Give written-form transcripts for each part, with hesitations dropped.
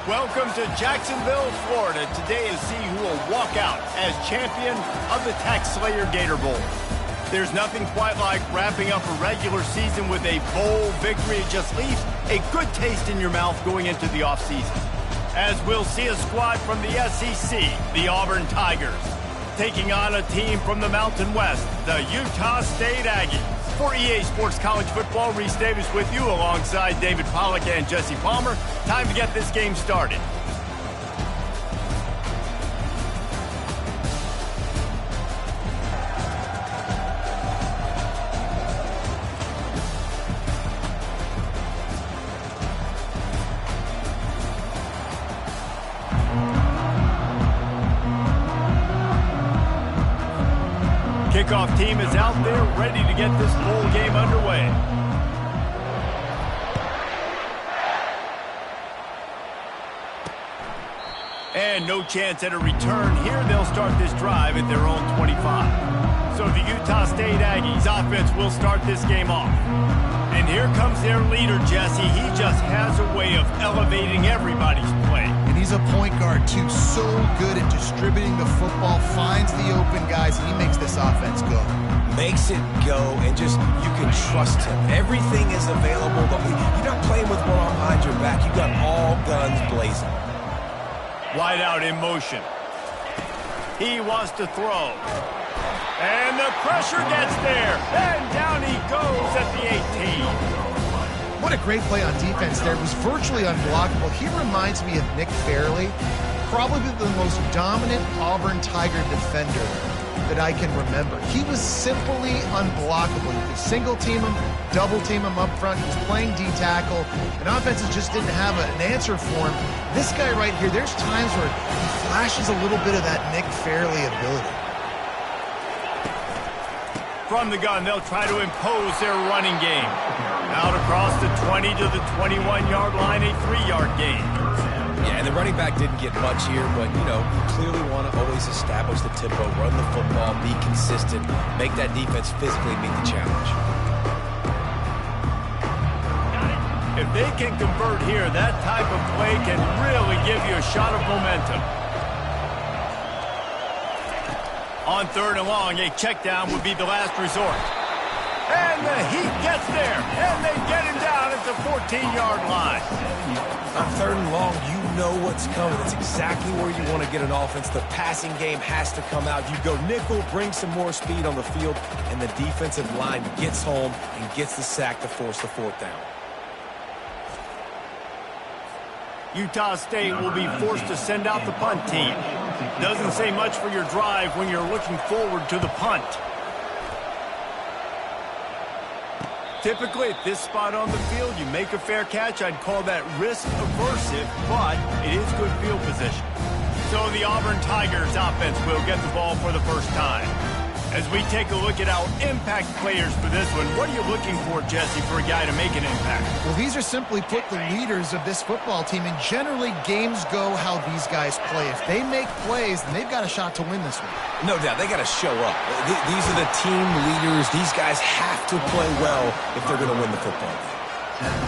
Welcome to Jacksonville, Florida. Today is see who will walk out as champion of the Tax Slayer Gator Bowl. There's nothing quite like wrapping up a regular season with a bowl victory. It just leaves a good taste in your mouth going into the offseason. As we'll see a squad from the SEC, the Auburn Tigers, taking on a team from the Mountain West, the Utah State Aggies. For EA Sports College Football, Reese Davis with you alongside David Pollack and Jesse Palmer. Time to get this game started. Kickoff team is out there ready to get this bowl game underway. And no chance at a return here. They'll start this drive at their own 25. So the Utah State Aggies offense will start this game off. And here comes their leader, Jesse. He just has a way of elevating everybody's play. And he's a point guard, too. So good at distributing the football, finds the open guys, and he makes this offense go. Makes it go, and just, you can trust him. Everything is available. You're not playing with one arm behind your back. You got all guns blazing. Wide out in motion. He wants to throw. And the pressure gets there. And down he goes at the 18. What a great play on defense there. It was virtually unblockable. He reminds me of Nick Fairley, probably the most dominant Auburn Tiger defender that I can remember. He was simply unblockable. You could single team him, double team him up front. He was playing D-tackle, and offenses just didn't have an answer for him. This guy right here, there's times where he flashes a little bit of that Nick Fairley ability. From the gun, they'll try to impose their running game. Out across the 20 to the 21-yard line, a 3-yard gain. Yeah, and the running back didn't get much here, but, you know, you clearly want to always establish the tempo, run the football, be consistent, make that defense physically meet the challenge. If they can convert here, that type of play can really give you a shot of momentum. On 3rd and long, a check down would be the last resort. And the Heat gets there, and they get him down at the 14-yard line. On 3rd and long, you know what's coming. It's exactly where you want to get an offense. The passing game has to come out. You go nickel, bring some more speed on the field, and the defensive line gets home and gets the sack to force the 4th down. Utah State will be forced to send out the punt team. Doesn't say much for your drive when you're looking forward to the punt. Typically, at this spot on the field, you make a fair catch. I'd call that risk-aversive, but it is good field position. So the Auburn Tigers offense will get the ball for the first time. As we take a look at our impact players for this one, what are you looking for, Jesse, for a guy to make an impact? Well, these are simply put the leaders of this football team, and generally games go how these guys play. If they make plays, then they've got a shot to win this one. No doubt, they got to show up. These are the team leaders. These guys have to play well if they're going to win the football game.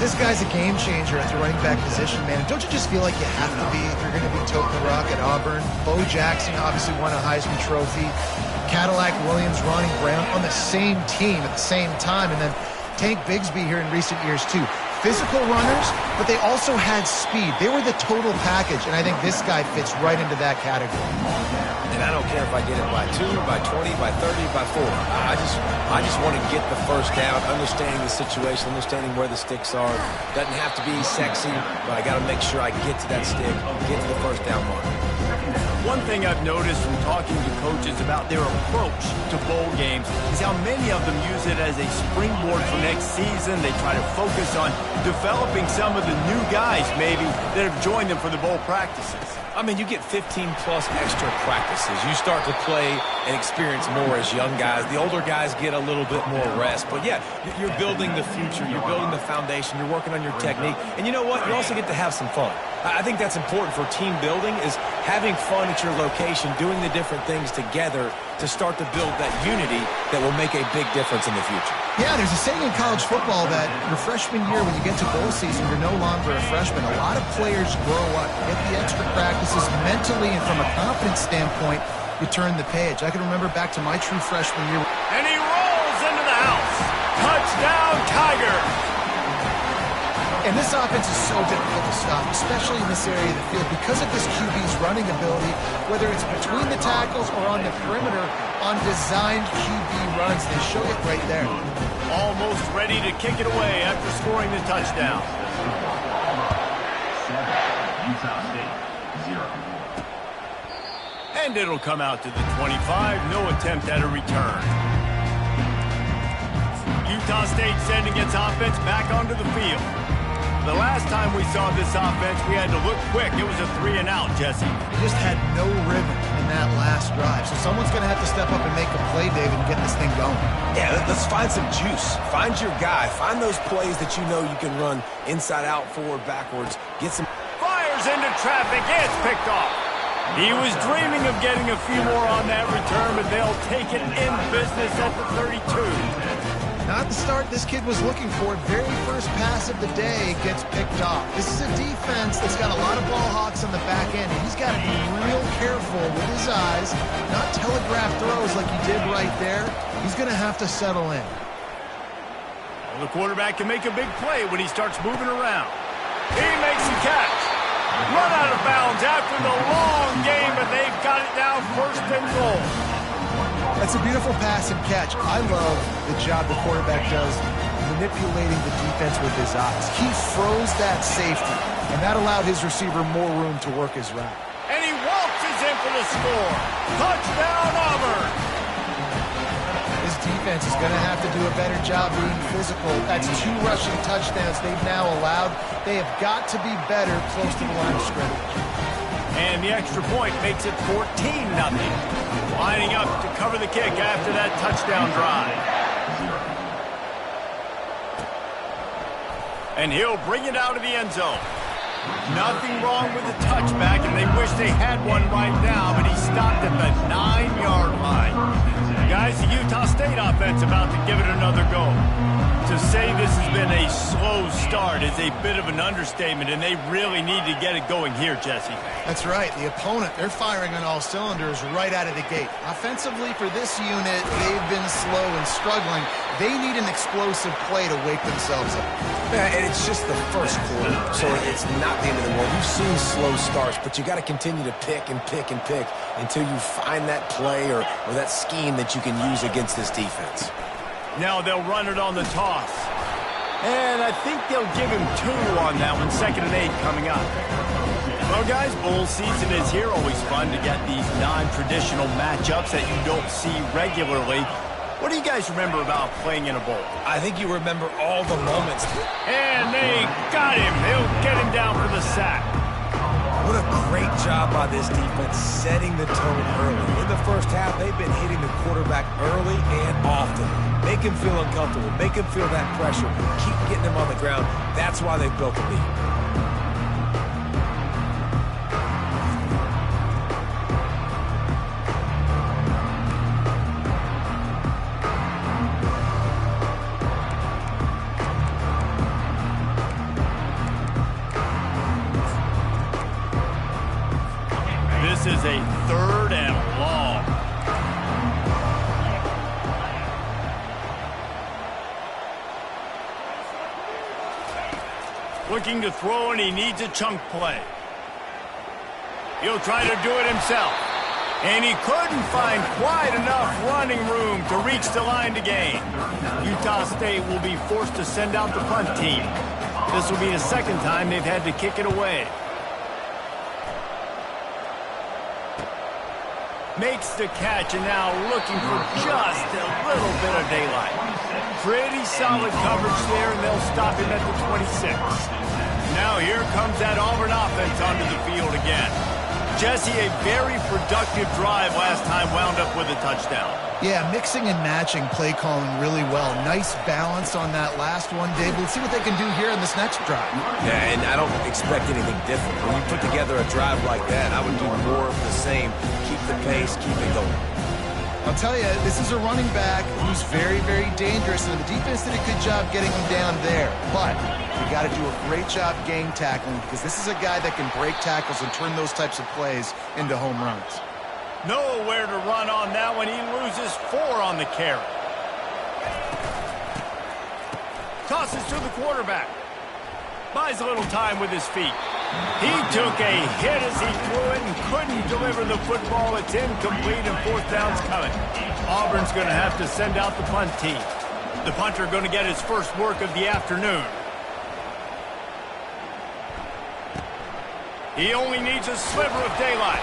This guy's a game changer at the running back position, man. Don't you just feel like you have to be if you're going to be toting the rock at Auburn? Bo Jackson obviously won a Heisman Trophy. Cadillac Williams, Ronnie Brown on the same team at the same time. And then Tank Bigsby here in recent years, too. Physical runners, but they also had speed. They were the total package, and I think this guy fits right into that category. And I don't care if I get it by 2, by 20, by 30, by 4. I just want to get the first down, understanding the situation, understanding where the sticks are. Doesn't have to be sexy, but I got to make sure I get to that stick, get to the first down mark. One thing I've noticed from talking to coaches about their approach to bowl games is how many of them use it as a springboard for next season. They try to focus on developing some of the new guys, maybe, that have joined them for the bowl practices. I mean, you get 15-plus extra practices. You start to play and experience more as young guys. The older guys get a little bit more rest. But, yeah, you're building the future. You're building the foundation. You're working on your technique. And you know what? You also get to have some fun. I think that's important for team building, is having fun at your location, doing the different things together to start to build that unity that will make a big difference in the future. Yeah, there's a saying in college football that your freshman year, when you get to bowl season, you're no longer a freshman. A lot of players grow up, get the extra practices mentally, and from a confidence standpoint, you turn the page. I can remember back to my true freshman year. And he rolls into the house. Touchdown, Tigers. And this offense is so difficult to stop, especially in this area of the field, because of this QB's running ability, whether it's between the tackles or on the perimeter on designed QB runs. They show it right there. Almost ready to kick it away after scoring the touchdown. And it'll come out to the 25. No attempt at a return. Utah State sending its offense back onto the field. The last time we saw this offense, we had to look quick. It was a 3-and-out, Jesse. They just had no rhythm in that last drive. So someone's going to have to step up and make a play, David, and get this thing going. Yeah, let's find some juice. Find your guy. Find those plays that you know you can run inside out, forward, backwards. Get some... Fires into traffic. It's picked off. He was dreaming of getting a few more on that return, but they'll take it in business at the 32. Not the start this kid was looking for. Very first pass of the day gets picked off. This is a defense that's got a lot of ball hawks on the back end, and he's got to be real careful with his eyes, not telegraph throws like he did right there. He's going to have to settle in. Well, the quarterback can make a big play when he starts moving around. He makes the catch. Run out of bounds after the long game, but they've got it down first and goal. That's a beautiful pass and catch. I love the job the quarterback does manipulating the defense with his eyes. He froze that safety, and that allowed his receiver more room to work his route. And he waltzes in for the score. Touchdown, Auburn. This defense is going to have to do a better job being physical. That's 2 rushing touchdowns they've now allowed. They have got to be better close to the line of scrimmage. And the extra point makes it 14-0. Lining up to cover the kick after that touchdown drive. And he'll bring it out of the end zone. Nothing wrong with the touchback, and they wish they had one right now, but he stopped at the 9-yard line. Guys, the Utah State offense about to give it another go. To say this has been a slow start is a bit of an understatement, and they really need to get it going here, Jesse. That's right. The opponent, they're firing on all cylinders right out of the gate. Offensively, for this unit, they've been slow and struggling. They need an explosive play to wake themselves up. Yeah, and it's just the first quarter, so it's not the end of the world. You've seen slow starts, but you got to continue to pick and pick and pick until you find that play or that scheme that you can use against this defense. Now they'll run it on the toss. And I think they'll give him 2 on that one. 2nd and 8 coming up. Well, guys, bowl season is here. Always fun to get these non-traditional matchups that you don't see regularly. What do you guys remember about playing in a bowl? I think you remember all the moments. And they got him. They'll get him down for the sack. What a great job by this defense setting the tone early. In the first half, they've been hitting the quarterback early and often. Make him feel uncomfortable. Make him feel that pressure. Keep getting him on the ground. That's why they've built the lead. This is a 3rd and long. Looking to throw, and he needs a chunk play. He'll try to do it himself. And he couldn't find quite enough running room to reach the line to gain. Utah State will be forced to send out the punt team. This will be the 2nd time they've had to kick it away. Makes the catch, and now looking for just a little bit of daylight. Pretty solid coverage there, and they'll stop him at the 26. Now here comes that Auburn offense onto the field again. Jesse, a very productive drive last time wound up with a touchdown. Yeah, mixing and matching play calling really well. Nice balance on that last one, Dave. Let's see what they can do here in this next drive. Yeah, and I don't expect anything different. When you put together a drive like that, I would do more of the same. Keep the pace, keep it going. I'll tell you, this is a running back who's very, very dangerous, and the defense did a good job getting him down there. But you got to do a great job game tackling, because this is a guy that can break tackles and turn those types of plays into home runs. Nowhere to run on that one. He loses 4 on the carry. Tosses to the quarterback. Buys a little time with his feet. He took a hit as he threw it and couldn't deliver the football. It's incomplete and 4th down's coming. Auburn's going to have to send out the punt team. The punter going to get his first work of the afternoon. He only needs a sliver of daylight.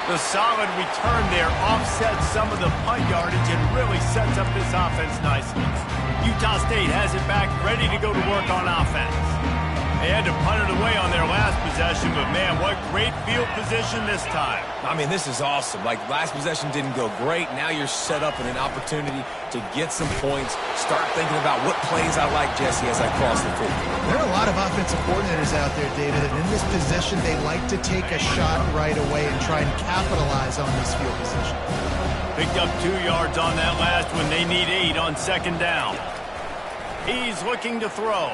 The solid return there offsets some of the punt yardage and really sets up this offense nicely. Utah State has it back, ready to go to work on offense. They had to punt it away on their last possession, but man, what great field position this time. I mean, this is awesome. Like, last possession didn't go great. Now you're set up in an opportunity to get some points. Start thinking about what plays I like, Jesse, as I cross the field. There are a lot of offensive coordinators out there, David, and in this position, they like to take a shot right away and try and capitalize on this field position. Picked up 2 yards on that last one. They need 8 on 2nd down. He's looking to throw.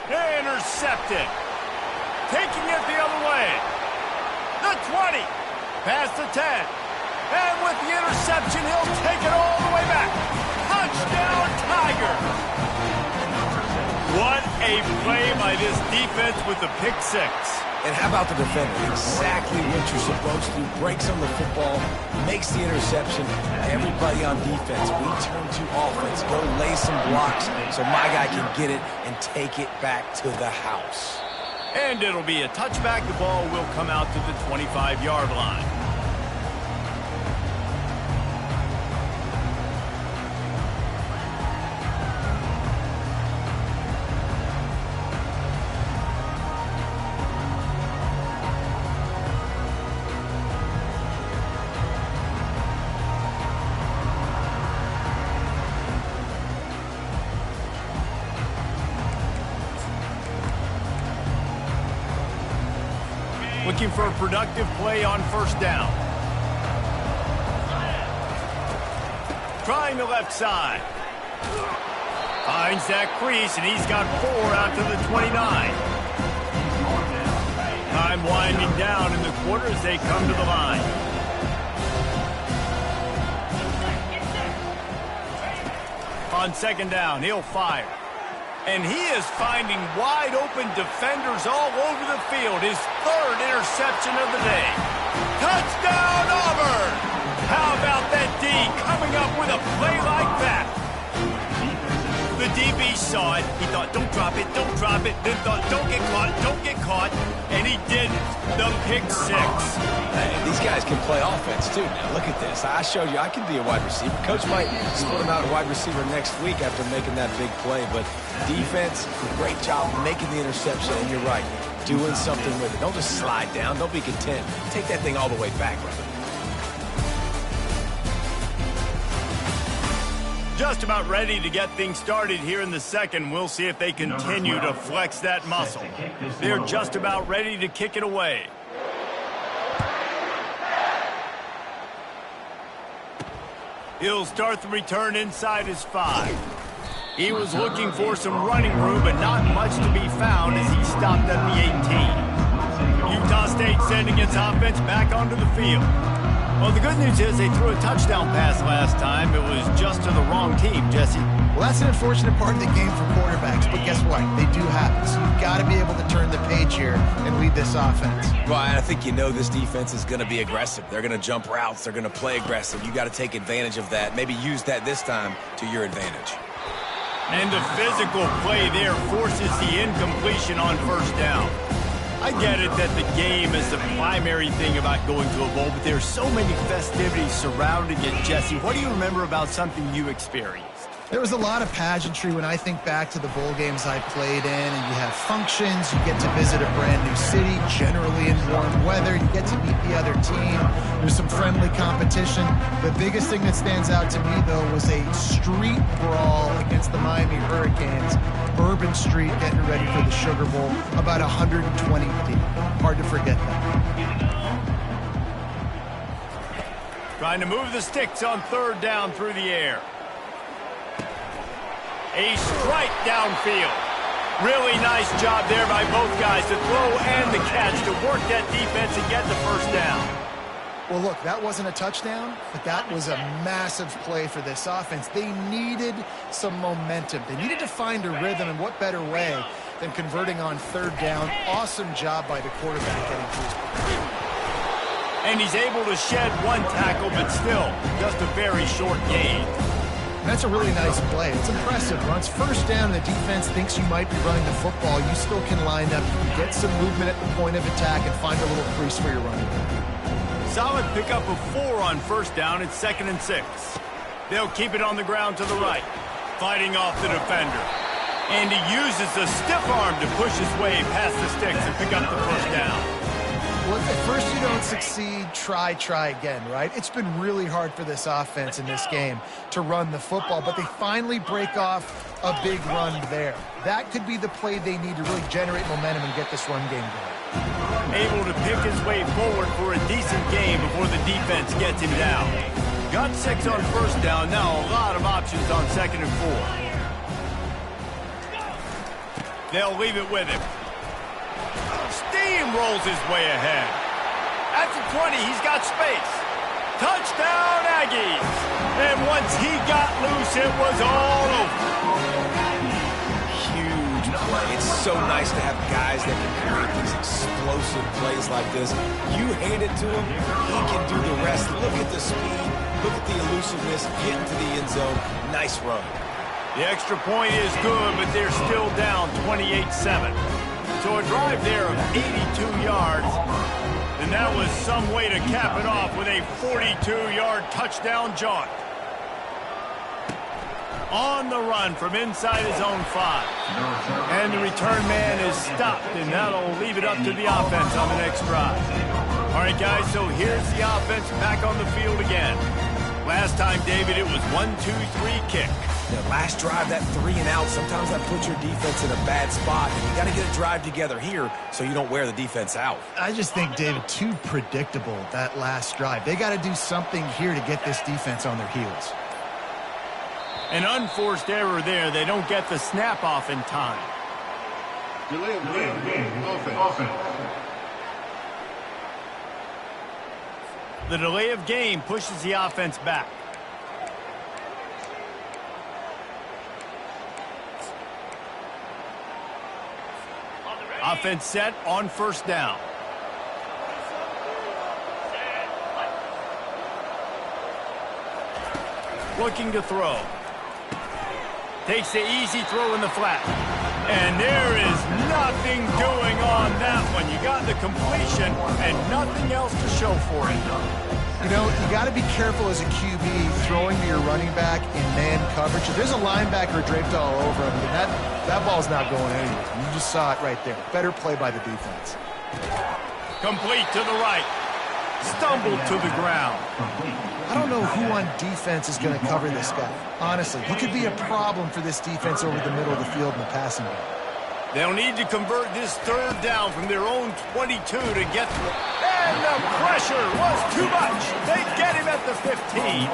Intercepted. Taking it the other way. The 20. Past the 10. And with the interception, he'll take it all the way back. Touchdown, Tiger. What a play by this defense with the pick 6. And how about the defender? Exactly what you're supposed to do. Breaks on the football, makes the interception. Everybody on defense, we turn to offense. Go lay some blocks so my guy can get it and take it back to the house. And it'll be a touchback. The ball will come out to the 25-yard line. Looking for a productive play on 1st down. Trying the left side. Finds that crease, and he's got 4 out to the 29. Time winding down in the quarter as they come to the line. On 2nd down, he'll fire. And he is finding wide-open defenders all over the field. His 3rd interception of the day. Touchdown, Auburn! How about that D coming up with a play like that? The DB saw it. He thought, don't drop it, don't drop it. Then thought, don't get caught, don't get caught. And he didn't. The pick 6. Hey, these guys can play offense, too. Now, look at this. I showed you I can be a wide receiver. Coach might split him out a wide receiver next week after making that big play. But defense, great job making the interception. And you're right, doing something with it. Don't just slide down. Don't be content. Take that thing all the way back, brother. Just about ready to get things started here in the 2nd. We'll see if they continue to flex that muscle. They're just about ready to kick it away. He'll start the return inside his 5. He was looking for some running room, but not much to be found as he stopped at the 18. Utah State sending its offense back onto the field. Well, the good news is they threw a touchdown pass last time. It was just to the wrong team, Jesse. Well, that's an unfortunate part of the game for quarterbacks, but guess what? They do happen. So you've got to be able to turn the page here and lead this offense. Well, I think you know this defense is going to be aggressive. They're going to jump routes. They're going to play aggressive. You got to take advantage of that. Maybe use that this time to your advantage. And the physical play there forces the incompletion on 1st down. I get it that the game is the primary thing about going to a bowl, but there's so many festivities surrounding it, Jesse. What do you remember about something you experienced? There was a lot of pageantry when I think back to the bowl games I played in, and you have functions, you get to visit a brand new city, generally in warm weather, you get to meet the other team, there's some friendly competition. The biggest thing that stands out to me, though, was a street brawl against the Miami Hurricanes. Bourbon Street getting ready for the Sugar Bowl, about 120 deep. Hard to forget that. Trying to move the sticks on third down through the air. A strike downfield. Really nice job there by both guys to throw and the catch to work that defense and get the first down. Well, look, that wasn't a touchdown, but that was a massive play for this offense. They needed some momentum. They needed to find a rhythm, and what better way than converting on third down. Awesome job by the quarterback getting to his point. And he's able to shed one tackle, but still just a very short gain. That's a really nice play. It's impressive. Once first down, the defense thinks you might be running the football. You still can line up. You can get some movement at the point of attack and find a little crease for your running back. Solid pickup of 4 on first down. It's 2nd and 6. They'll keep it on the ground to the right. Fighting off the defender. And he uses the stiff arm to push his way past the sticks and pick up the first down. Well, if at first you don't succeed, try again, right? It's been really hard for this offense in this game to run the football, but they finally break off a big run there. That could be the play they need to really generate momentum and get this run game going. Able to pick his way forward for a decent game before the defense gets him down. Got 6 on first down, now a lot of options on 2nd and 4. They'll leave it with him. Steamrolls his way ahead. At the 20, he's got space. Touchdown, Aggies. And once he got loose, it was all over. Huge play. It's so nice to have guys that can create these explosive plays like this. You hand it to him, he can do the rest. Look at the speed. Look at the elusiveness. Get into the end zone. Nice run. The extra point is good, but they're still down 28-7. So a drive there of 82 yards, and that was some way to cap it off with a 42-yard touchdown jaunt. On the run from inside his own 5. And the return man is stopped, and that'll leave it up to the offense on the next drive. All right, guys, so here's the offense back on the field again. Last time, David, it was 1-2-3 kick. The last drive, that 3 and out, sometimes that puts your defense in a bad spot. And you got to get a drive together here so you don't wear the defense out. I just think, David, too predictable, that last drive. They got to do something here to get this defense on their heels. An unforced error there. They don't get the snap off in time. Delay of game. Offense. The delay of game pushes the offense back. Offense set on first down. Looking to throw. Takes the easy throw in the flat. And there is nothing doing on that one. You got the completion and nothing else to show for it. You know, you got to be careful as a QB throwing to your running back in man coverage. If there's a linebacker draped all over him, then that ball's not going anywhere. You just saw it right there. Better play by the defense. Complete to the right. Stumbled to the ground. I don't know who on defense is going to cover this guy. Honestly, he could be a problem for this defense over the middle of the field in the passing game. They'll need to convert this third down from their own 22 to get through. And the pressure was too much. They get him at the 15.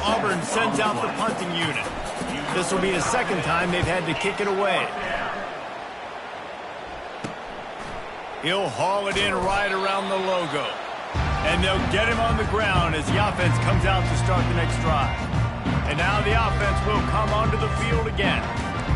Auburn sends out the punting unit. This will be the second time they've had to kick it away. He'll haul it in right around the logo. And they'll get him on the ground as the offense comes out to start the next drive. And now the offense will come onto the field again.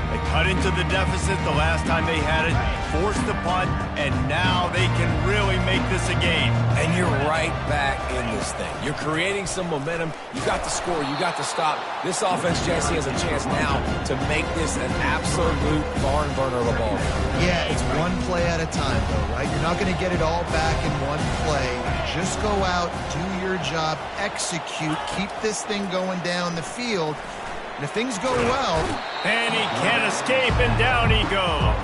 They cut into the deficit the last time they had it, forced the punt, and now they can really make this a game. And you're right back in this thing. You're creating some momentum. You got the score. You got the stop. This offense, Jesse, has a chance now to make this an absolute barn burner of a ball game. Yeah, it's one play at a time, though, right? You're not going to get it all back in one play. Just go out, do your job, execute, keep this thing going down the field. And if things go well... And he can't escape, and down he goes.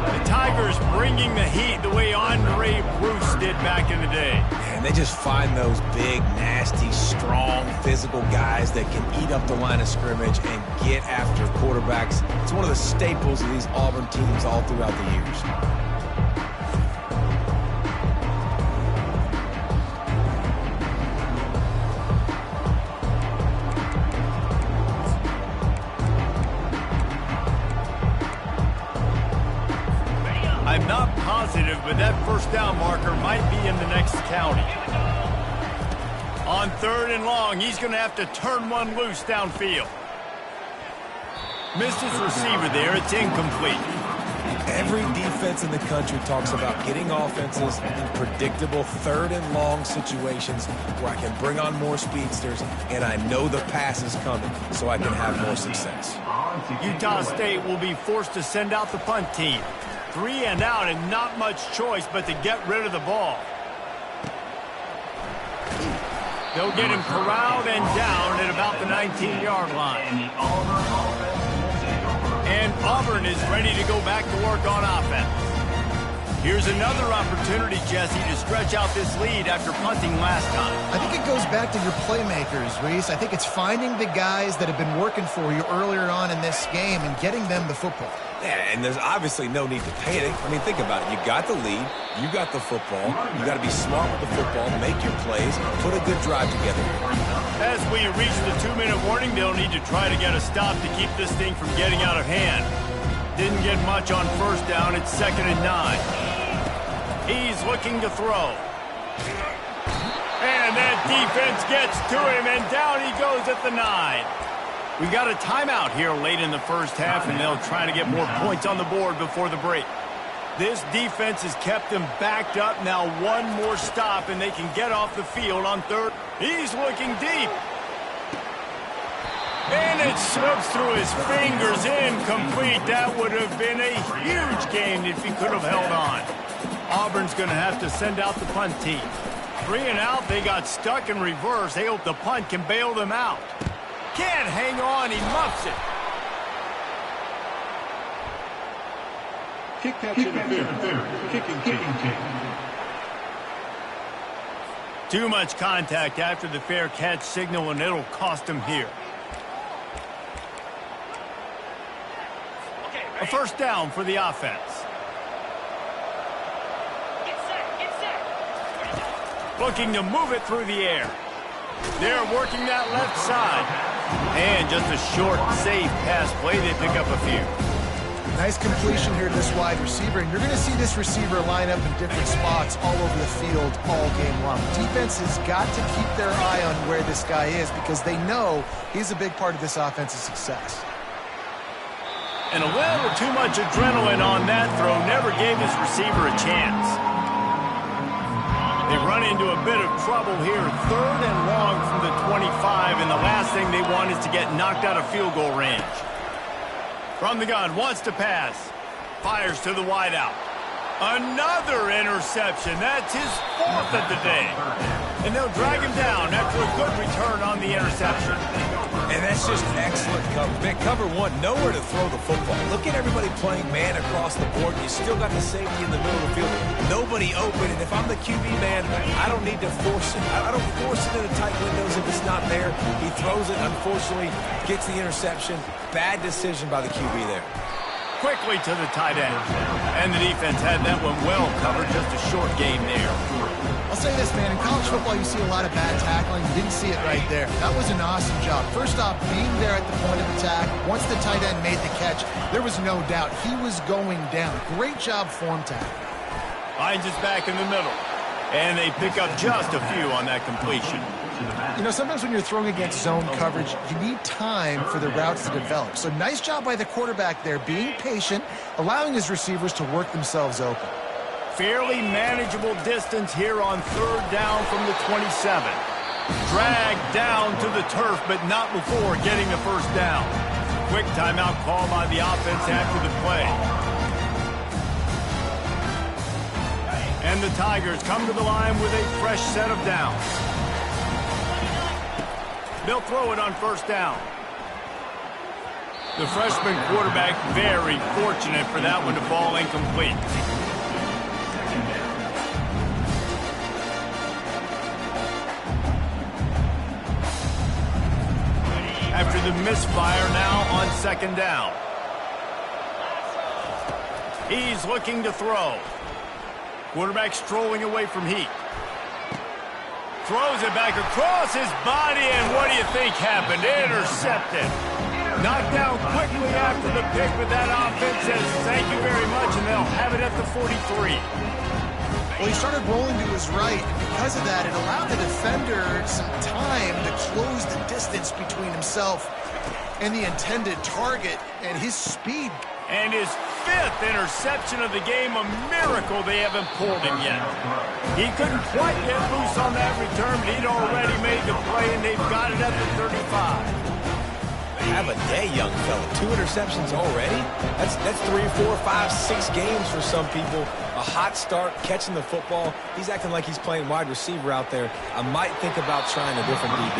The Tigers bringing the heat the way Andre Bruce did back in the day. And they just find those big, nasty, strong, physical guys that can eat up the line of scrimmage and get after quarterbacks. It's one of the staples of these Auburn teams all throughout the years. I'm not positive, but that first down marker might be in the next county. On 3rd and long, he's going to have to turn one loose downfield. Missed his receiver there. It's incomplete. Every defense in the country talks about getting offenses in predictable 3rd and long situations where I can bring on more speedsters and I know the pass is coming so I can have more success. Utah State will be forced to send out the punt team. 3 and out and not much choice but to get rid of the ball. They'll get him corralled and down at about the 19-yard line. And Auburn is ready to go back to work on offense. Here's another opportunity, Jesse, to stretch out this lead after punting last time. I think it goes back to your playmakers, Reese. I think it's finding the guys that have been working for you earlier on in this game and getting them the football. Yeah, and there's obviously no need to panic. I mean, think about it. You got the lead. You got the football. You got to be smart with the football, make your plays, put a good drive together. As we reach the 2-minute warning, they'll need to try to get a stop to keep this thing from getting out of hand. Didn't get much on first down. It's 2nd and 9. He's looking to throw. And that defense gets to him, and down he goes at the 9. We got a timeout here late in the first half, and they'll try to get more points on the board before the break. This defense has kept them backed up. Now one more stop, and they can get off the field on 3rd. He's looking deep. And it slips through his fingers, incomplete. That would have been a huge gain if he could have held on. Auburn's going to have to send out the punt team. 3 and out, they got stuck in reverse. They hope the punt can bail them out. Can't hang on, he muffs it. Kick catch interference. Kicking team. Too much contact after the fair catch signal, and it'll cost them here. A first down for the offense. Looking to move it through the air. They're working that left side. And just a short, safe pass play. They pick up a few. Nice completion here to this wide receiver, and you're going to see this receiver line up in different spots all over the field all game long. Defense has got to keep their eye on where this guy is because they know he's a big part of this offense's success. And a little too much adrenaline on that throw never gave his receiver a chance. They run into a bit of trouble here. 3rd and long from the 25, and the last thing they want is to get knocked out of field goal range. From the gun, wants to pass. Fires to the wideout. Another interception. That's his 4th of the day. And they'll drag him down after a good return on the interception. And that's just excellent cover. Man, cover 1, nowhere to throw the football. Look at everybody playing man across the board. You still got the safety in the middle of the field. Nobody open. And if I'm the QB man, I don't need to force it. I don't force it into tight windows if it's not there. He throws it, unfortunately, gets the interception. Bad decision by the QB there. Quickly to the tight end. And the defense had that one well covered. Just a short game there. I'll say this, man. In college football, you see a lot of bad tackling. You didn't see it right there. That was an awesome job. First off, being there at the point of attack. Once the tight end made the catch, there was no doubt he was going down. Great job form tackle. Finds his back in the middle. And they pick up just a few on that completion. You know, sometimes when you're throwing against zone coverage, you need time for the routes to develop. So nice job by the quarterback there, being patient, allowing his receivers to work themselves open. Fairly manageable distance here on 3rd down from the 27. Dragged down to the turf, but not before getting the first down. Quick timeout call by the offense after the play. And the Tigers come to the line with a fresh set of downs. They'll throw it on first down. The freshman quarterback very fortunate for that one to fall incomplete. After the misfire, now on second down. He's looking to throw. Quarterback strolling away from heat. Throws it back across his body, and what do you think happened? Intercepted. Knocked down quickly after the pick, but that offense says thank you very much, and they'll have it at the 43. Well, he started rolling to his right, and because of that, it allowed the defender some time to close the distance between himself and the intended target, and his speed. And his 5th interception of the game, a miracle they haven't pulled him yet. He couldn't quite get loose on that return, but he'd already made the play, and they've got it at the 35. Have a day, young fella. 2 interceptions already? That's 3, 4, 5, 6 games for some people. A hot start, catching the football. He's acting like he's playing wide receiver out there. I might think about trying a different DB.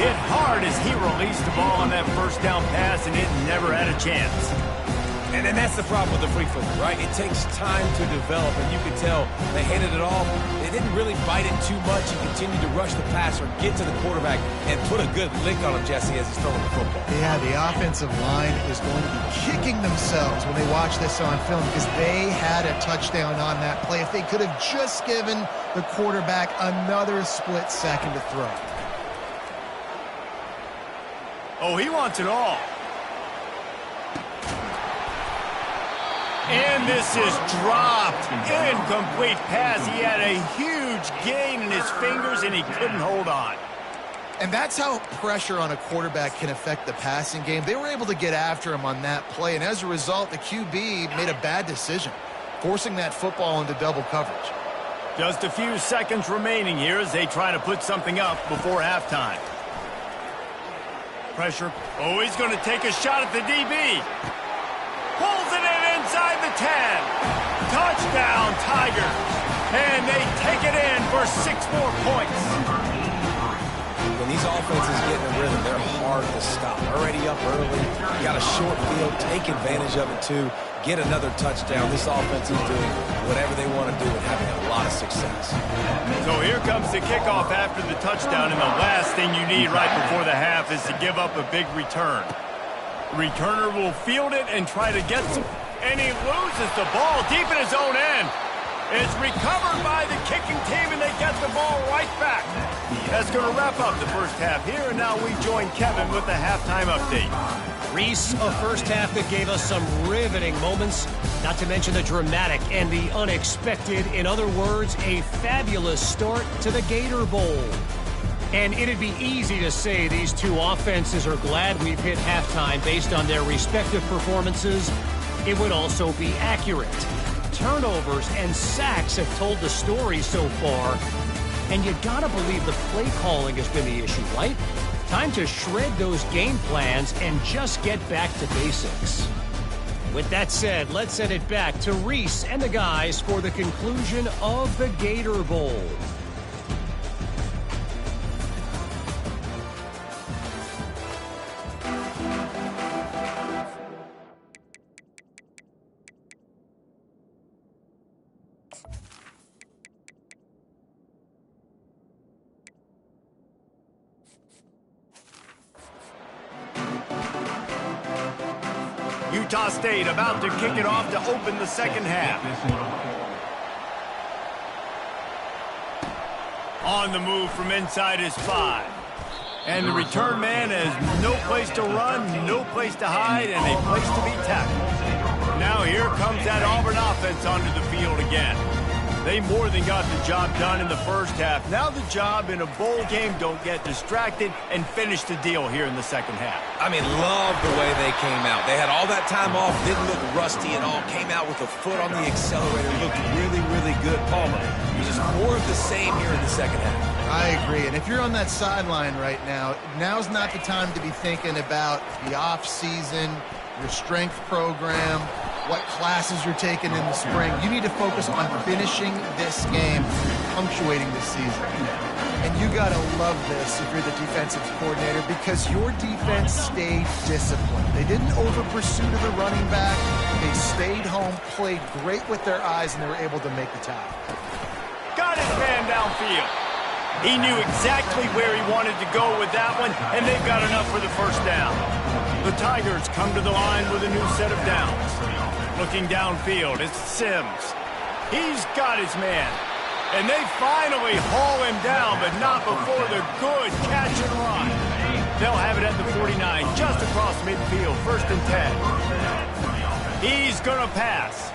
Hit hard as he released the ball on that first down pass, and it never had a chance. And then that's the problem with the free football, right? It takes time to develop, and you can tell they handed it off. They didn't really bite it too much and continue to rush the passer, get to the quarterback, and put a good lick on him, Jesse, as he's throwing the football. Yeah, the offensive line is going to be kicking themselves when they watch this on film because they had a touchdown on that play. If they could have just given the quarterback another split second to throw. Oh, he wants it all. And this is dropped. Incomplete pass. He had a huge gain in his fingers, and he couldn't hold on. And that's how pressure on a quarterback can affect the passing game. They were able to get after him on that play, and as a result, the QB made a bad decision, forcing that football into double coverage. Just a few seconds remaining here as they try to put something up before halftime. Pressure. Oh, he's going to take a shot at the DB. Pulls it in inside the 10. Touchdown, Tigers. And they take it in for 6 more points. When these offenses get in a rhythm, they're hard to stop. Already up early. Got a short field. Take advantage of it, too. Get another touchdown. This offense is doing whatever they want to do and having a lot of success. So here comes the kickoff after the touchdown, and the last thing you need right before the half is to give up a big return. Returner will field it and try to get some, and he loses the ball deep in his own end. It's recovered by the kicking team, and they get the ball right back. That's going to wrap up the first half here, and now we join Kevin with the halftime update. Reese, a first half that gave us some riveting moments, not to mention the dramatic and the unexpected. In other words, a fabulous start to the Gator Bowl. And it'd be easy to say these two offenses are glad we've hit halftime based on their respective performances. It would also be accurate. Turnovers and sacks have told the story so far. And you gotta believe the play calling has been the issue, right? Time to shred those game plans and just get back to basics. With that said, let's send it back to Reese and the guys for the conclusion of the Gator Bowl. Utah State about to kick it off to open the second half. On the move from inside his 5. And the return man has no place to run, no place to hide, and a place to be tackled. Now here comes that Auburn offense onto the field again. They more than got the job done in the first half. Now the job in a bowl game, don't get distracted and finish the deal here in the second half. I mean, love the way they came out. They had all that time off, didn't look rusty at all, came out with a foot on the accelerator, looked really, really good. Palmer, just more of the same here in the second half. I agree, and if you're on that sideline right now, now's not the time to be thinking about the off-season, your strength program, what classes you're taking in the spring. You need to focus on finishing this game punctuating this season. And you got to love this if you're the defensive coordinator, because your defense stayed disciplined. They didn't over-pursue to the running back. They stayed home, played great with their eyes, and they were able to make the tackle. Got his man downfield. He knew exactly where he wanted to go with that one, and they've got enough for the first down. The Tigers come to the line with a new set of downs. Looking downfield, it's Sims. He's got his man. And they finally haul him down, but not before the good catch and run. They'll have it at the 49, just across midfield, 1st and 10. He's going to pass.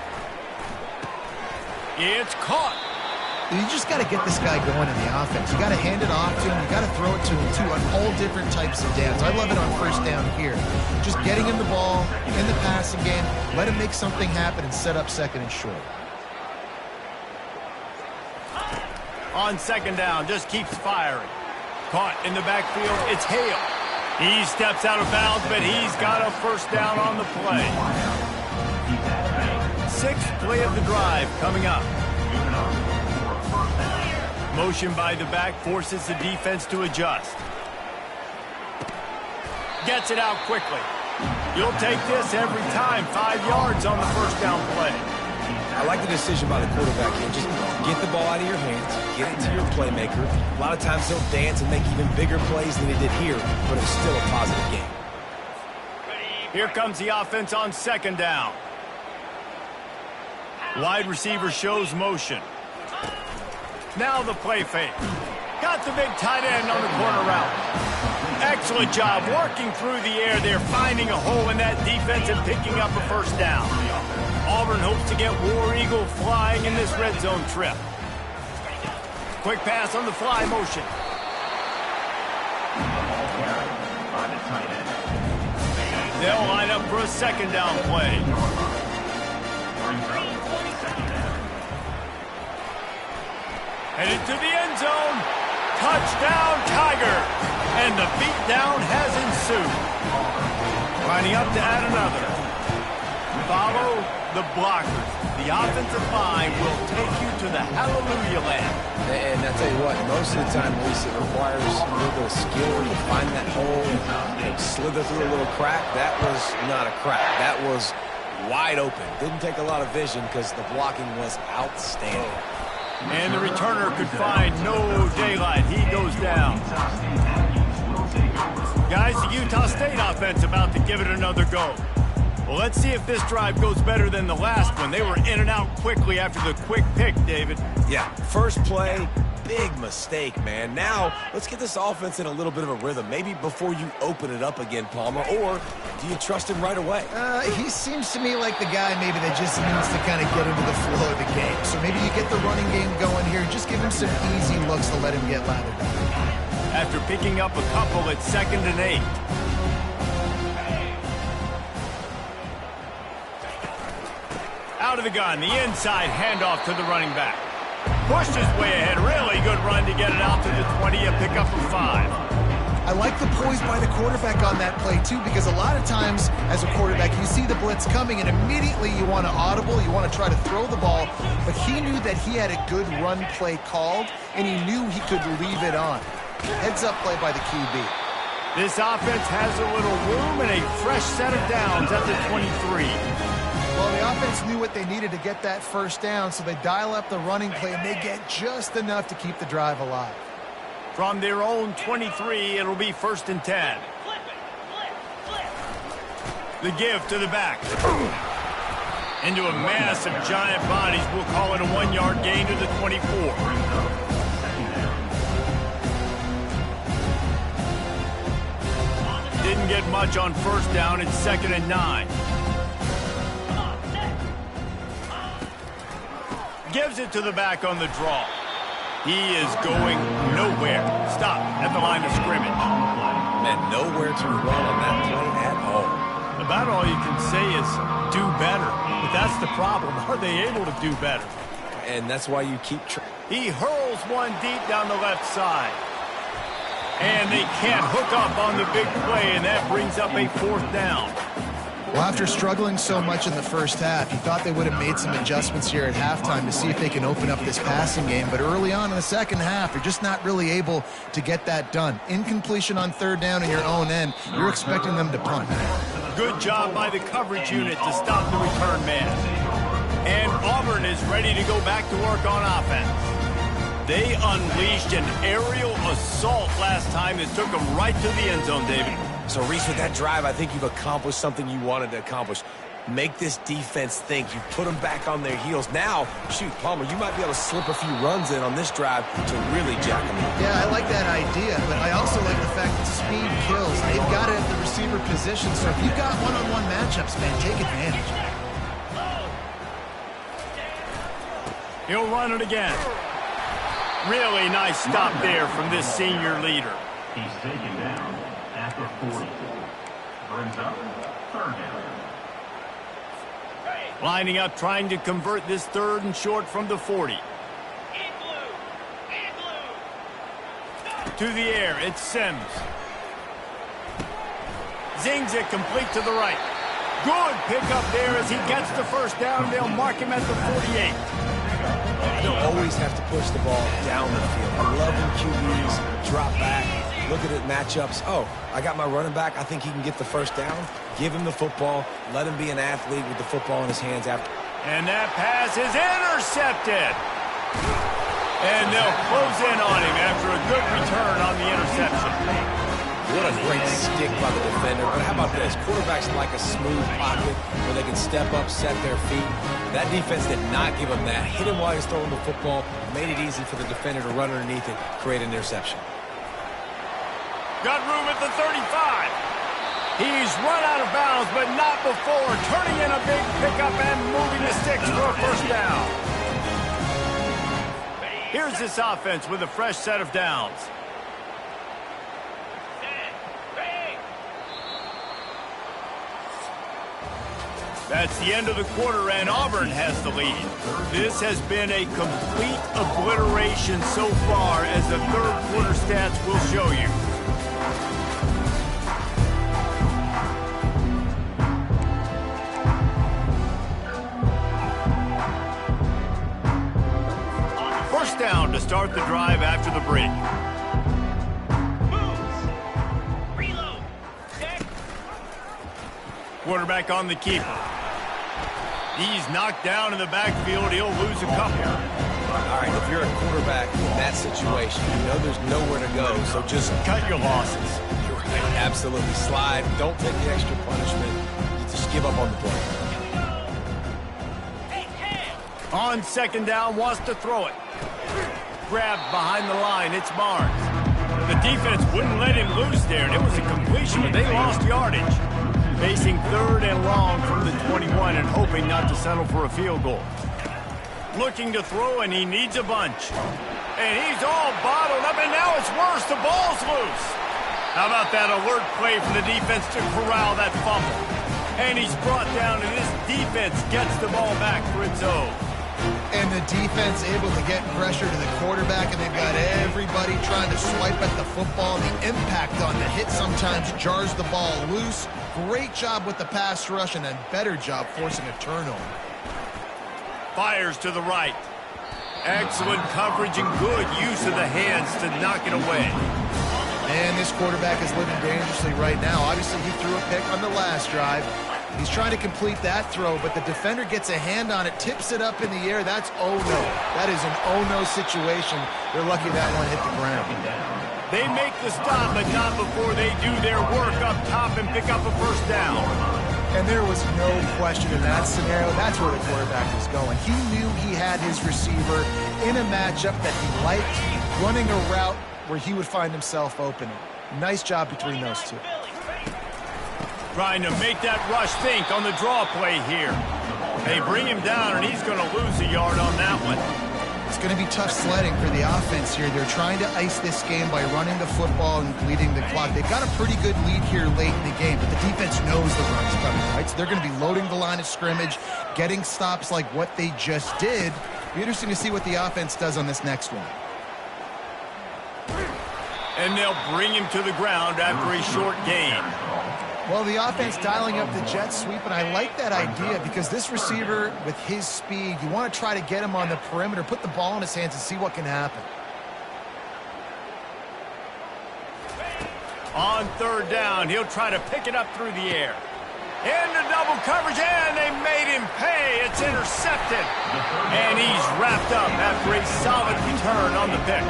It's caught. You just got to get this guy going in the offense. You got to hand it off to him. You got to throw it to him, too, on all different types of downs. I love it on 1st down here. Just getting him the ball in the passing game, let him make something happen and set up 2nd and short. On 2nd down, just keeps firing. Caught in the backfield, it's Hale. He steps out of bounds, but he's got a 1st down on the play. 6th play of the drive coming up. Motion by the back forces the defense to adjust. Gets it out quickly. You'll take this every time. 5 yards on the 1st down play. I like the decision by the quarterback here. Just get the ball out of your hands, get it to your playmaker. A lot of times he'll dance and make even bigger plays than he did here, but it's still a positive game. Here comes the offense on 2nd down. Wide receiver shows motion. Now the play fake. Got the big tight end on the corner route. Excellent job working through the air there, finding a hole in that defense and picking up a 1st down. Auburn hopes to get War Eagle flying in this red zone trip. Quick pass on the fly motion. They'll line up for a 2nd down play. Headed to the end zone. Touchdown, Tiger. And the beatdown has ensued. Lining up to add another. Follow the blockers. The offensive line will take you to the hallelujah land. And I tell you what, most of the time, Reese, it requires a little bit of skill to find that hole and slither through a little crack. That was not a crack. That was wide open. Didn't take a lot of vision because the blocking was outstanding. And the returner could find no daylight. He goes down. Guys, the Utah State offense about to give it another go. Well, let's see if this drive goes better than the last one. They were in and out quickly after the quick pick, David. Yeah, first play, big mistake, man. Now, let's get this offense in a little bit of a rhythm. Maybe before you open it up again, Palmer, or do you trust him right away? He seems to me like the guy maybe that just needs to kind of get into the flow of the game. So maybe you get the running game going here. Just give him some easy looks to let him get lathered up. After picking up a couple at 2nd and 8. Out of the gun, the inside handoff to the running back. Pushed his way ahead. Really good run to get it out to the 20, a pickup of 5. I like the poise by the quarterback on that play, too, because a lot of times as a quarterback, you see the blitz coming, and immediately you want to audible, you want to try to throw the ball, but he knew that he had a good run play called, and he knew he could leave it on. Heads-up play by the QB. This offense has a little room and a fresh set of downs at the 23. Well, the offense knew what they needed to get that 1st down, so they dial up the running play, and they get just enough to keep the drive alive. From their own 23, it'll be 1st and 10. The give to the back. Into a mass of giant bodies. We'll call it a 1-yard gain to the 24. Didn't get much on 1st down. It's 2nd and 9. Gives it to the back on the draw. He is going nowhere. Stop at the line of scrimmage. Man, nowhere to run on that play at all. About all you can say is do better. But that's the problem. Are they able to do better? And that's why you keep He hurls one deep down the left side. And they can't hook up on the big play, and that brings up a 4th down. Well, after struggling so much in the first half, you thought they would have made some adjustments here at halftime to see if they can open up this passing game. But early on in the second half, they're just not really able to get that done. Incompletion on third down in your own end, you're expecting them to punt. Good job by the coverage unit to stop the return man. And Auburn is ready to go back to work on offense. They unleashed an aerial assault last time that took them right to the end zone, David. So, Reese, with that drive, I think you've accomplished something you wanted to accomplish. Make this defense think. You put them back on their heels. Now, shoot, Palmer, you might be able to slip a few runs in on this drive to really jack them up. Yeah, I like that idea, but I also like the fact that speed kills. They've got it at the receiver position, so if you've got one-on-one matchups, man, take advantage. He'll run it again. Really nice stop there from this senior leader. He's taken down after 40. Brings up third down. Lining up, trying to convert this third and short from the 40. To the air, it's Sims. Zings it complete to the right. Good pickup there as he gets the first down. They'll mark him at the 48. You don't always have to push the ball down the field. I love when QBs drop back, look at it matchups. Oh, I got my running back. I think he can get the first down. Give him the football. Let him be an athlete with the football in his hands after. And that pass is intercepted. And they'll close in on him after a good return on the interception. What a great stick by the defender. But how about this? Quarterbacks like a smooth pocket where they can step up, set their feet. That defense did not give him that. Hit him while he's throwing the football. Made it easy for the defender to run underneath it, create an interception. Got room at the 35. He's run out of bounds, but not before turning in a big pickup and moving the sticks for a first down. Here's this offense with a fresh set of downs. That's the end of the quarter, and Auburn has the lead. This has been a complete obliteration so far, as the third quarter stats will show you. First down to start the drive after the break. Reload. Quarterback on the keeper. He's knocked down in the backfield. He'll lose a couple. All right, if you're a quarterback in that situation, you know there's nowhere to go, so just cut your losses. You're right. Absolutely. Slide. Don't take the extra punishment. You just give up on the play. On second down, wants to throw it. Grabbed behind the line. It's Barnes. The defense wouldn't let him loose there, and it was a completion, but they lost yardage. Facing third and long from the 21 and hoping not to settle for a field goal. Looking to throw, and he needs a bunch. And he's all bottled up, and now it's worse. The ball's loose. How about that alert play from the defense to corral that fumble? And he's brought down, and this defense gets the ball back for its own. And the defense able to get pressure to the quarterback, and they've got everybody trying to swipe at the football. The impact on the hit sometimes jars the ball loose. Great job with the pass rush, and a better job forcing a turnover. Fires to the right. Excellent coverage and good use of the hands to knock it away. And this quarterback is living dangerously right now. Obviously, he threw a pick on the last drive. He's trying to complete that throw, but the defender gets a hand on it, tips it up in the air. That's oh-no. That is an oh-no situation. They're lucky that one hit the ground. They make the stop, but not before they do their work up top and pick up a first down. And there was no question in that scenario. That's where the quarterback was going. He knew he had his receiver in a matchup that he liked, running a route where he would find himself opening. Nice job between those two. Trying to make that rush think on the draw play here. They bring him down, and he's going to lose a yard on that one. It's going to be tough sledding for the offense here. They're trying to ice this game by running the football and bleeding the clock. They've got a pretty good lead here late in the game, but the defense knows the run's coming, right? So they're going to be loading the line of scrimmage, getting stops like what they just did. Be interesting to see what the offense does on this next one. And they'll bring him to the ground after a short gain. Well, the offense dialing up the jet sweep, and I like that idea because this receiver, with his speed, you want to try to get him on the perimeter, put the ball in his hands, and see what can happen. On third down, he'll try to pick it up through the air. Into double coverage, and they made him pay. It's intercepted. And he's wrapped up after a solid return on the pick.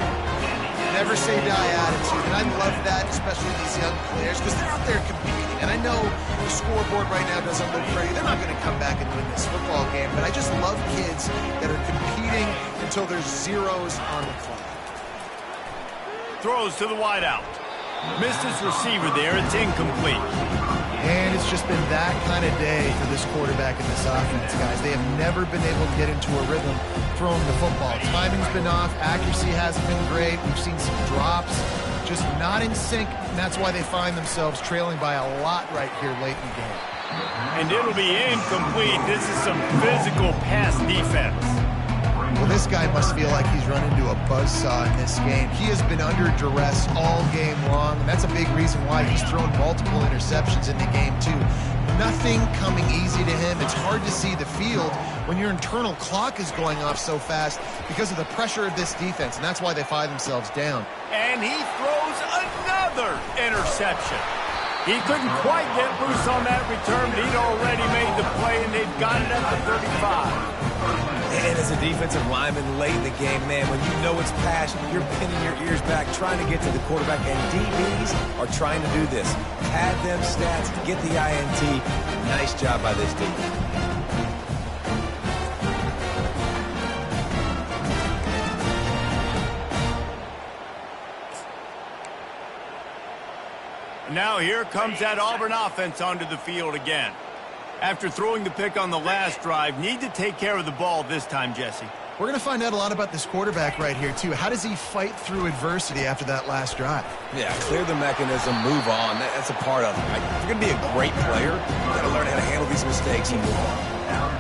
Never say die attitude, and I love that, especially these young players, because they're out there competing. And I know the scoreboard right now doesn't look pretty. They're not going to come back and win this football game, but I just love kids that are competing until there's zeros on the clock. Throws to the wideout. Missed his receiver there. It's incomplete. And it's just been that kind of day for this quarterback and this offense, guys. They have never been able to get into a rhythm throwing the football. Timing's been off. Accuracy hasn't been great. We've seen some drops. Just not in sync, and that's why they find themselves trailing by a lot right here late in the game. And it'll be incomplete. This is some physical pass defense. Well, this guy must feel like he's run into a buzzsaw in this game. He has been under duress all game long, and that's a big reason why he's thrown multiple interceptions in the game, too. Nothing coming easy to him. It's hard to see the field when your internal clock is going off so fast because of the pressure of this defense, and that's why they find themselves down. And he throws another interception. He couldn't quite get loose on that return, but he'd already made the play, and they've got it at the 35. And as a defensive lineman late in the game, man, when you know it's passion, you're pinning your ears back, trying to get to the quarterback, and DBs are trying to do this. Pad them stats, get the INT. Nice job by this defense. Now here comes that Auburn offense onto the field again. After throwing the pick on the last drive, need to take care of the ball this time, Jesse. We're going to find out a lot about this quarterback right here, too. How does he fight through adversity after that last drive? Yeah, clear the mechanism, move on. That's a part of it. Right? If you're going to be a great player, you've got to learn how to handle these mistakes and move on.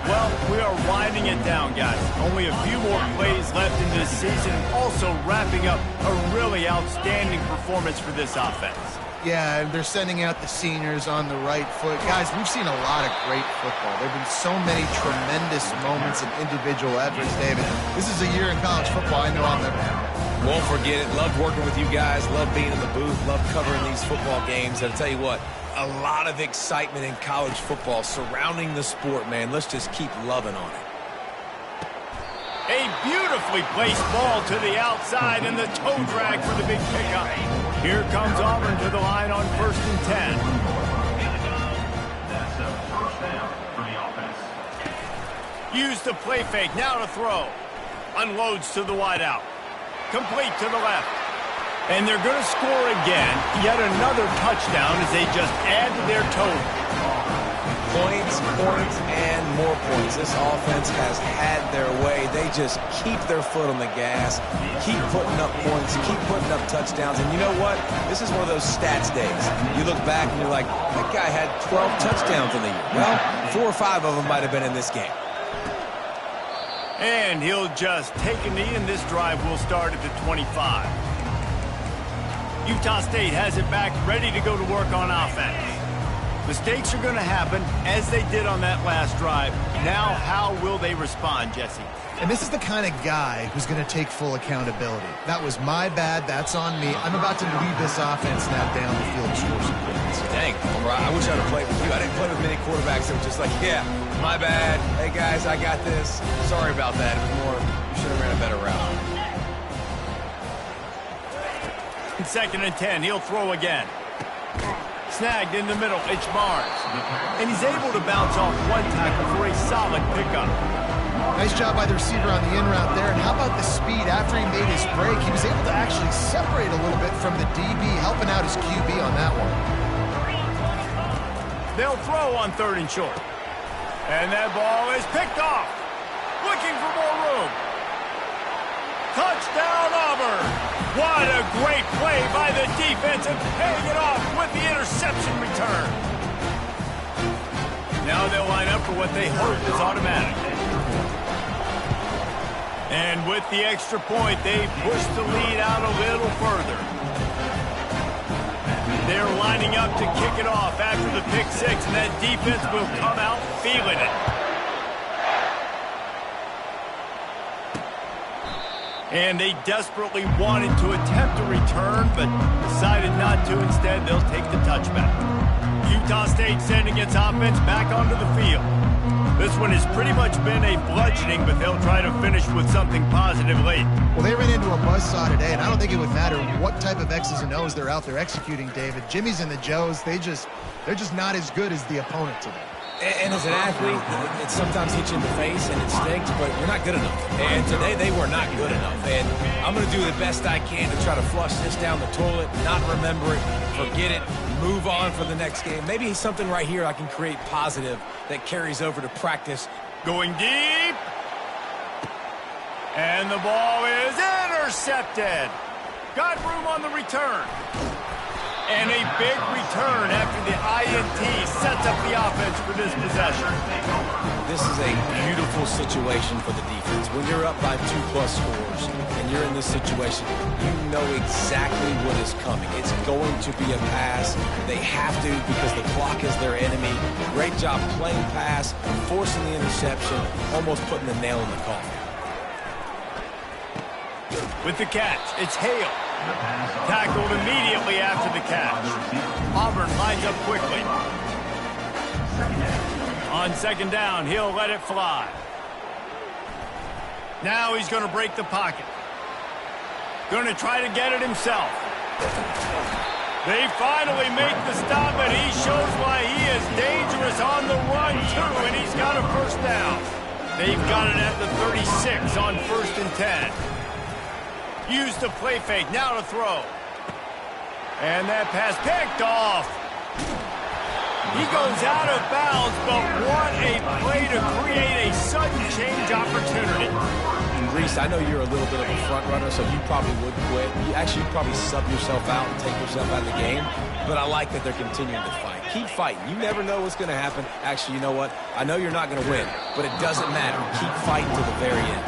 Well, we are winding it down, guys. Only a few more plays left in this season, also wrapping up a really outstanding performance for this offense. Yeah, and they're sending out the seniors on the right foot. Guys, we've seen a lot of great football. There have been so many tremendous moments and individual efforts, David. This is a year in college football I know I'll never forget. Won't forget it. Loved working with you guys. Loved being in the booth. Loved covering these football games. I'll tell you what, a lot of excitement in college football surrounding the sport, man. Let's just keep loving on it. A beautifully placed ball to the outside and the toe drag for the big pickup. Here comes Auburn to the line on 1st and 10. That's a first down for the offense. Use the play fake, now to throw. Unloads to the wideout. Complete to the left. And they're going to score again. Yet another touchdown as they just add to their total. Points, points, and more points. This offense has had their way. They just keep their foot on the gas, keep putting up points, keep putting up touchdowns. And you know what? This is one of those stats days. You look back and you're like, that guy had 12 touchdowns in the year. Well, 4 or 5 of them might have been in this game. And he'll just take a knee, and this drive will start at the 25. Utah State has it back, ready to go to work on offense. Mistakes are going to happen, as they did on that last drive. Now, how will they respond, Jesse? And this is the kind of guy who's going to take full accountability. That was my bad. That's on me. I'm about to lead this offense now down the field to score some points. Dang, I wish I'd have played with you. I didn't play with many quarterbacks that were just like, yeah, my bad. Hey, guys, I got this. Sorry about that. It was more, you should have ran a better route. 2nd and 10. He'll throw again. Snagged in the middle. It's Barnes. And he's able to bounce off one tackle for a solid pickup. Nice job by the receiver on the in route there. And how about the speed after he made his break? He was able to actually separate a little bit from the DB, helping out his QB on that one. They'll throw on 3rd and short. And that ball is picked off. Looking for more room. Touchdown, Auburn. What a great play by the defense and paying it off with the interception return. Now they'll line up for what they hope is automatic. And with the extra point, they push the lead out a little further. They're lining up to kick it off after the pick six, and that defense will come out feeling it. And they desperately wanted to attempt a return, but decided not to. Instead, they'll take the touchback. Utah State sending its offense back onto the field. This one has pretty much been a bludgeoning, but they'll try to finish with something positive late. Well, they ran into a buzzsaw today, and I don't think it would matter what type of X's and O's they're out there executing, David. Jimmy's and the Joes, they're just not as good as the opponent today. And as an athlete, it sometimes hits you in the face and it stinks, but you're not good enough. And today they were not good enough. And I'm going to do the best I can to try to flush this down the toilet, not remember it, forget it, move on for the next game. Maybe something right here I can create positive that carries over to practice. Going deep. And the ball is intercepted. Got room on the return. And a big return after the INT sets up the offense for this possession. This is a beautiful situation for the defense. When you're up by 2+ scores and you're in this situation, you know exactly what is coming. It's going to be a pass. They have to because the clock is their enemy. Great job playing pass, forcing the interception, almost putting the nail in the coffin. With the catch, it's Hale. Tackled immediately after the catch. Auburn lines up quickly. On second down, he'll let it fly. Now he's going to break the pocket. Going to try to get it himself. They finally make the stop, and he shows why he is dangerous on the run, too, and he's got a first down. They've got it at the 36 on 1st and 10. Use the play fake, now to throw. And that pass picked off. He goes out of bounds, but what a play to create a sudden change opportunity. Reese, I know you're a little bit of a front runner, so you probably would quit. You actually probably sub yourself out and take yourself out of the game. But I like that they're continuing to fight. Keep fighting. You never know what's going to happen. Actually, you know what? I know you're not going to win, but it doesn't matter. Keep fighting to the very end.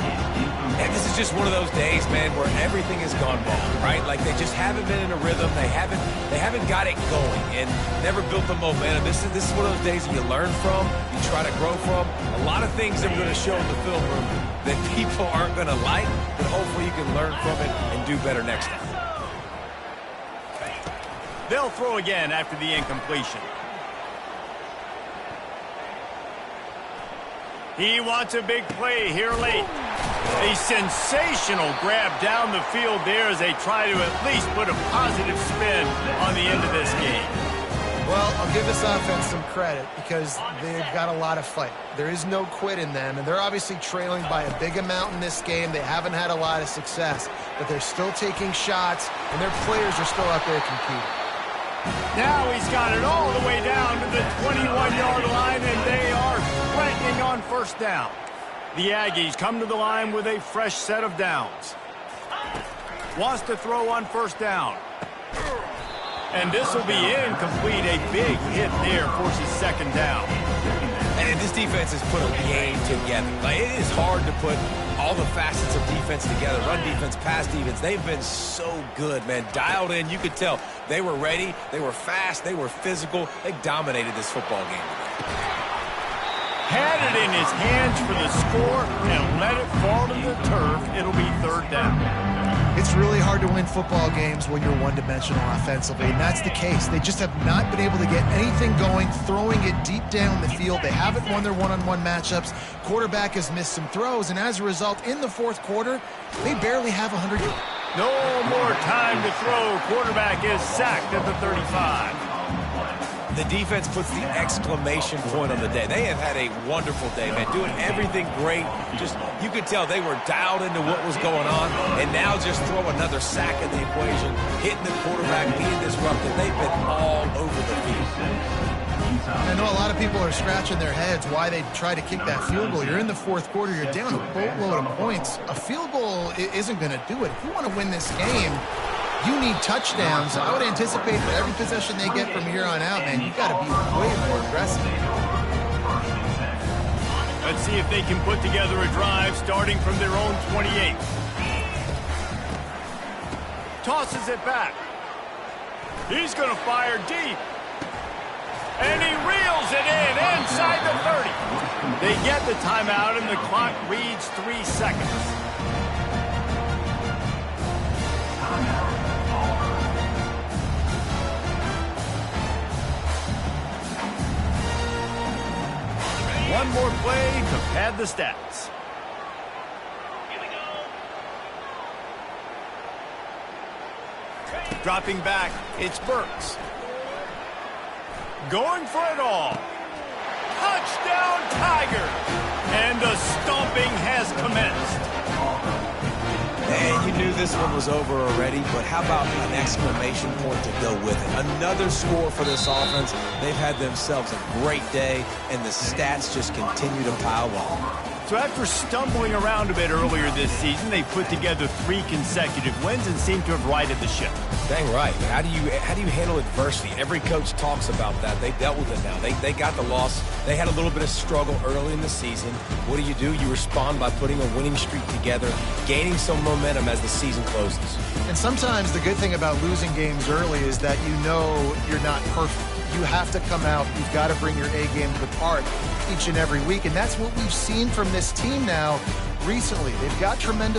And this is just one of those days, man, where everything has gone wrong, right? Like they just haven't been in a rhythm. They haven't got it going and never built the momentum. This is one of those days you learn from, you try to grow from. A lot of things that we're going to show in the film room that people aren't going to like, but hopefully you can learn from it and do better next time. They'll throw again after the incompletion. He wants a big play here late. A sensational grab down the field there as they try to at least put a positive spin on the end of this game. Well, I'll give this offense some credit because they've got a lot of fight. There is no quit in them, and they're obviously trailing by a big amount in this game. They haven't had a lot of success, but they're still taking shots, and their players are still out there competing. Now he's got it all the way down to the 21-yard line, and they are threatening on first down. The Aggies come to the line with a fresh set of downs. Wants to throw on first down. And this will be incomplete. A big hit there forces second down. And this defense has put a game together. Like, it is hard to put all the facets of defense together. Run defense, pass defense. They've been so good, man. Dialed in. You could tell they were ready. They were fast. They were physical. They dominated this football game today. Had it in his hands for the score and let it fall to the turf. It'll be third down. It's really hard to win football games when you're one-dimensional offensively, and that's the case. They just have not been able to get anything going, throwing it deep down the field. They haven't won their one-on-one matchups. Quarterback has missed some throws, and as a result, in the fourth quarter, they barely have 100 yards. No more time to throw. Quarterback is sacked at the 35. The defense puts the exclamation point on the day. They have had a wonderful day, man, doing everything great. Just, you could tell they were dialed into what was going on, and now just throw another sack in the equation, hitting the quarterback, being disruptive. They've been all over the field. I know a lot of people are scratching their heads why they try to kick that field goal. You're in the fourth quarter. You're down a boatload of points. A field goal isn't going to do it. If you want to win this game, you need touchdowns. I would anticipate for every possession they get from here on out, man, you've got to be way more aggressive. Let's see if they can put together a drive starting from their own 28. Tosses it back. He's going to fire deep. And he reels it in inside the 30. They get the timeout, and the clock reads 3 seconds. One more play to pad the stats. Dropping back, it's Burks. Going for it all. Touchdown, Tiger! And the stomping has commenced. And you knew this one was over already, but how about an exclamation point to go with it? Another score for this offense. They've had themselves a great day, and the stats just continue to pile on. So after stumbling around a bit earlier this season, they put together 3 consecutive wins and seem to have righted the ship. Dang right. How do you handle adversity? Every coach talks about that. They dealt with it now. They got the loss. They had a little bit of struggle early in the season. What do? You respond by putting a winning streak together, gaining some momentum as the season closes. And sometimes the good thing about losing games early is that you know you're not perfect. You have to come out. You've got to bring your A game to the park each and every week. And that's what we've seen from this team now recently. They've got tremendous